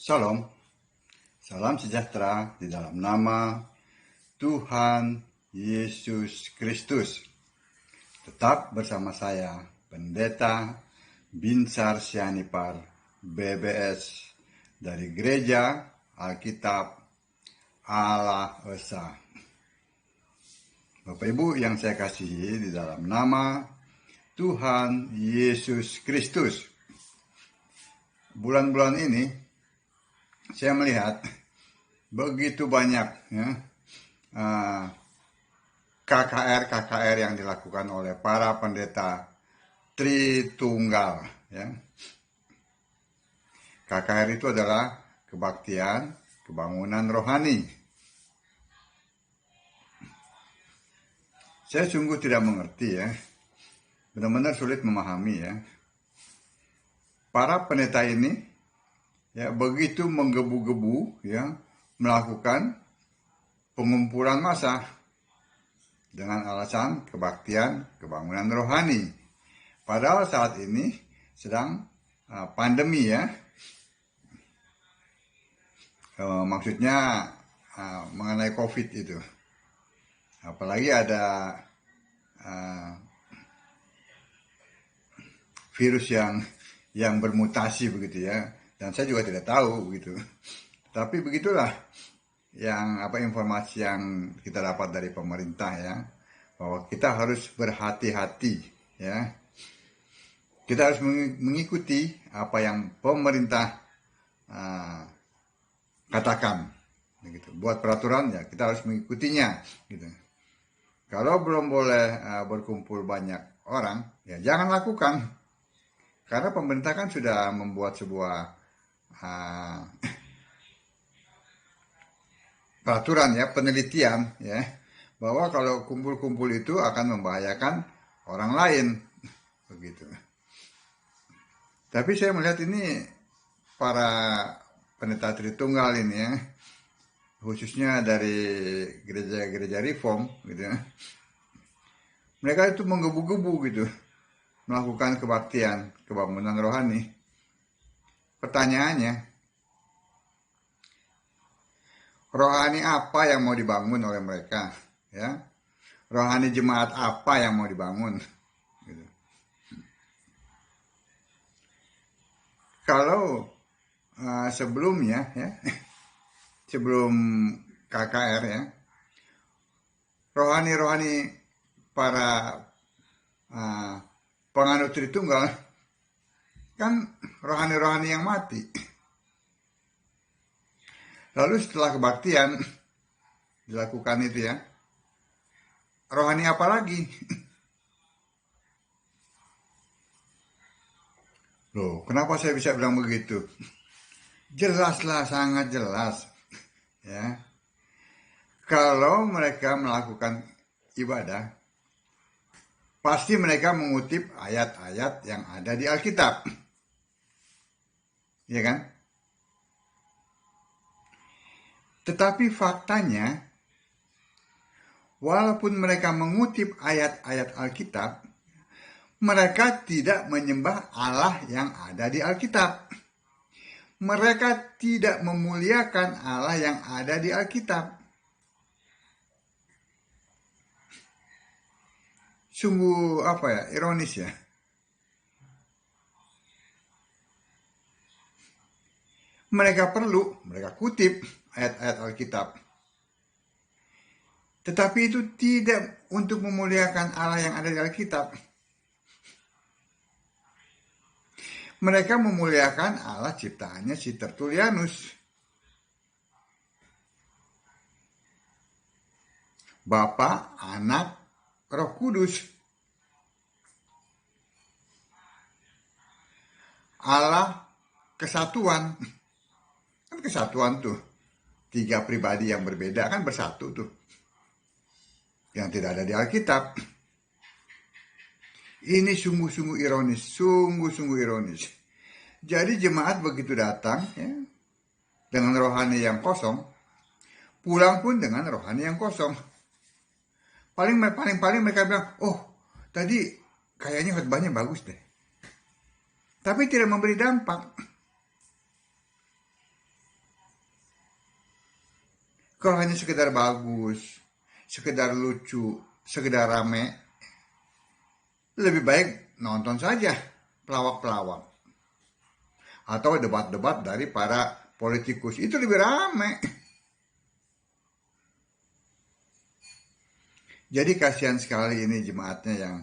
Shalom, salam sejahtera di dalam nama Tuhan Yesus Kristus. Tetap bersama saya, Pendeta Binsar Sianipar, BBS, dari Gereja Alkitab Allah Esa. Bapak Ibu yang saya kasihi di dalam nama Tuhan Yesus Kristus. Bulan-bulan ini saya melihat begitu banyak KKR yang dilakukan oleh para pendeta Tritunggal. KKR itu adalah kebaktian, kebangunan rohani. Saya sungguh tidak mengerti benar-benar sulit memahami para pendeta ini begitu menggebu-gebu melakukan pengumpulan massa dengan alasan kebaktian, kebangunan rohani. Padahal saat ini sedang pandemi maksudnya mengenai COVID itu. Apalagi ada virus yang bermutasi begitu dan saya juga tidak tahu begitu. Tapi begitulah informasi yang kita dapat dari pemerintah bahwa kita harus berhati-hati Kita harus mengikuti apa yang pemerintah katakan begitu. Buat peraturan kita harus mengikutinya gitu. Kalau belum boleh berkumpul banyak orang jangan lakukan. Karena pemerintah kan sudah membuat sebuah peraturan penelitian bahwa kalau kumpul-kumpul itu akan membahayakan orang lain begitu. Tapi saya melihat ini para pendeta Tritunggal ini khususnya dari gereja-gereja reform gitu mereka itu menggebu-gebu gitu melakukan kebaktian, kebangunan rohani. Pertanyaannya, rohani apa yang mau dibangun oleh mereka rohani jemaat apa yang mau dibangun gitu. Kalau sebelumnya sebelum KKR rohani para penganut Tritunggal kan rohani yang mati. Lalu setelah kebaktian dilakukan itu rohani apa lagi? Loh, kenapa saya bisa bilang begitu? Jelaslah, sangat jelas. Kalau mereka melakukan ibadah, pasti mereka mengutip ayat-ayat yang ada di Alkitab. Ya kan? Tetapi faktanya, walaupun mereka mengutip ayat-ayat Alkitab, mereka tidak menyembah Allah yang ada di Alkitab. Mereka tidak memuliakan Allah yang ada di Alkitab. Sungguh ironis Mereka kutip ayat-ayat Alkitab. Tetapi itu tidak untuk memuliakan Allah yang ada di Alkitab. Mereka memuliakan Allah ciptaannya si Tertullianus. Bapa, Anak, Roh Kudus. Allah kesatuan. Kan kesatuan tuh. 3 pribadi yang berbeda kan bersatu tuh. Yang tidak ada di Alkitab. Ini sungguh-sungguh ironis. Jadi jemaat begitu datang dengan rohani yang kosong, pulang pun dengan rohani yang kosong. Paling mereka bilang, oh tadi kayaknya khotbahnya bagus deh. Tapi tidak memberi dampak. Kalau hanya sekedar bagus, sekedar lucu, sekedar rame, lebih baik nonton saja pelawak-pelawak atau debat-debat dari para politikus, itu lebih rame. Jadi kasihan sekali ini jemaatnya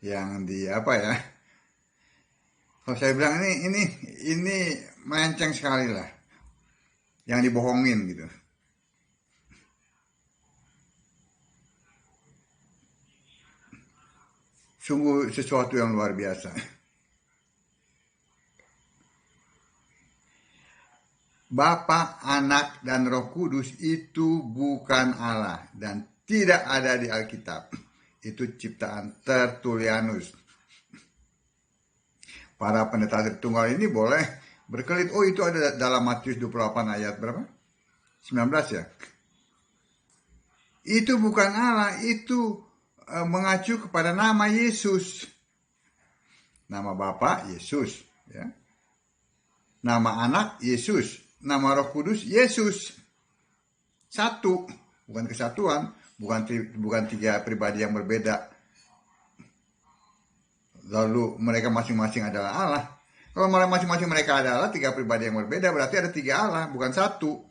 yang di apa ya? Kalau saya bilang ini melenceng sekali lah, yang dibohongin gitu. Sungguh sesuatu yang luar biasa. Bapa, Anak, dan Roh Kudus itu bukan Allah dan tidak ada di Alkitab. Itu ciptaan Tertullianus. Para pendeta Tritunggal ini boleh berkelit, oh itu ada dalam Matius 28 ayat berapa? 19 ya. Itu bukan Allah, itu mengacu kepada nama Yesus. Nama Bapa Yesus, ya. Nama Anak Yesus, nama Roh Kudus Yesus. Satu, bukan kesatuan, bukan tiga pribadi yang berbeda. Lalu mereka masing-masing adalah Allah. Kalau masing-masing mereka adalah tiga pribadi yang berbeda, berarti ada tiga Allah, bukan satu.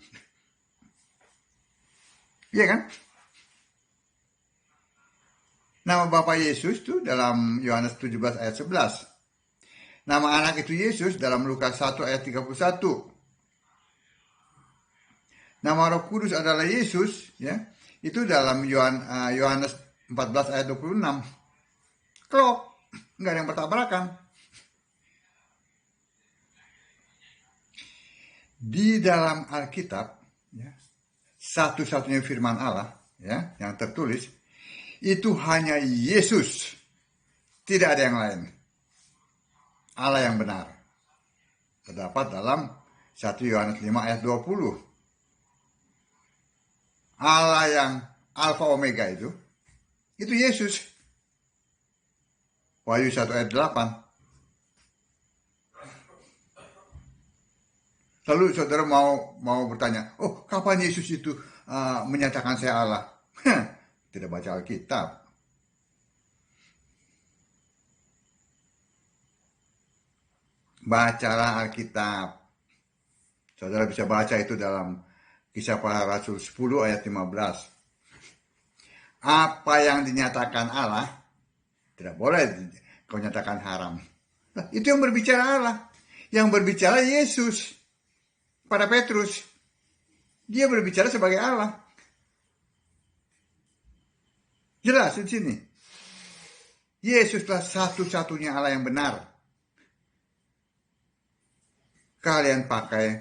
Iya kan? Nama Bapa Yesus itu dalam Yohanes 17 ayat 11. Nama anak itu Yesus dalam Lukas 1 ayat 31. Nama Roh Kudus adalah Yesus, ya. Itu dalam Yohanes 14 ayat 26. Klop, nggak ada yang bertabrakan. Di dalam Alkitab, ya, satu-satunya firman Allah, ya, yang tertulis itu hanya Yesus, tidak ada yang lain. Allah yang benar terdapat dalam 1 Yohanes 5 ayat 20. Allah yang Alfa Omega itu Yesus. Wahyu 1 ayat 8. Lalu saudara mau bertanya, oh kapan Yesus itu menyatakan saya Allah? Tidak baca Alkitab. Bacalah Alkitab. Saudara bisa baca itu dalam Kisah Para Rasul 10 ayat 15. Apa yang dinyatakan Allah tidak boleh kau nyatakan haram. Nah, itu yang berbicara Allah. Yang berbicara Yesus pada Petrus. Dia berbicara sebagai Allah. Jelas di sini. Yesuslah satu-satunya Allah yang benar. Kalian pakai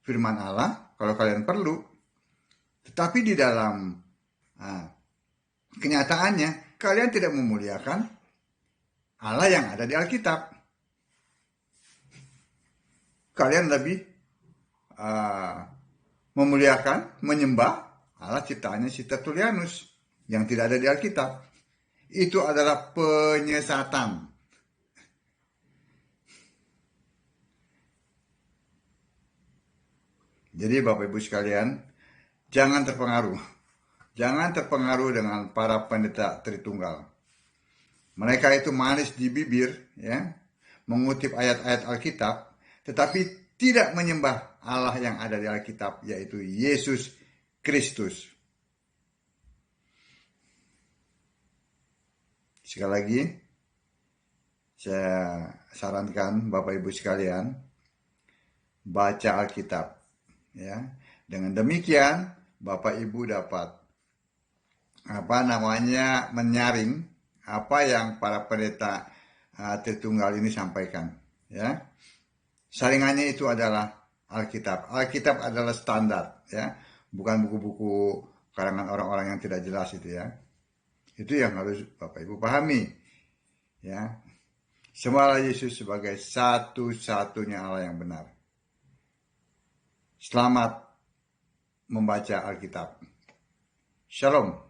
firman Allah kalau kalian perlu. Tetapi di dalam kenyataannya kalian tidak memuliakan Allah yang ada di Alkitab. Kalian lebih memuliakan, menyembah Allah ciptaannya si Tertullianus yang tidak ada di Alkitab. Itu adalah penyesatan. Jadi Bapak Ibu sekalian, jangan terpengaruh. Jangan terpengaruh dengan para pendeta Tritunggal. Mereka itu manis di bibir, ya, mengutip ayat-ayat Alkitab, tetapi tidak menyembah Allah yang ada di Alkitab, yaitu Yesus Kristus. Sekali lagi, saya sarankan Bapak Ibu sekalian, baca Alkitab. Ya, dengan demikian Bapak Ibu dapat menyaring apa yang para pendeta Tritunggal ini sampaikan. Ya, saringannya itu adalah Alkitab. Alkitab adalah standar, ya, bukan buku-buku karangan orang-orang yang tidak jelas itu, ya. Itu yang harus Bapak Ibu pahami. Ya, sembahlah Yesus sebagai satu-satunya Allah yang benar. Selamat membaca Alkitab. Shalom.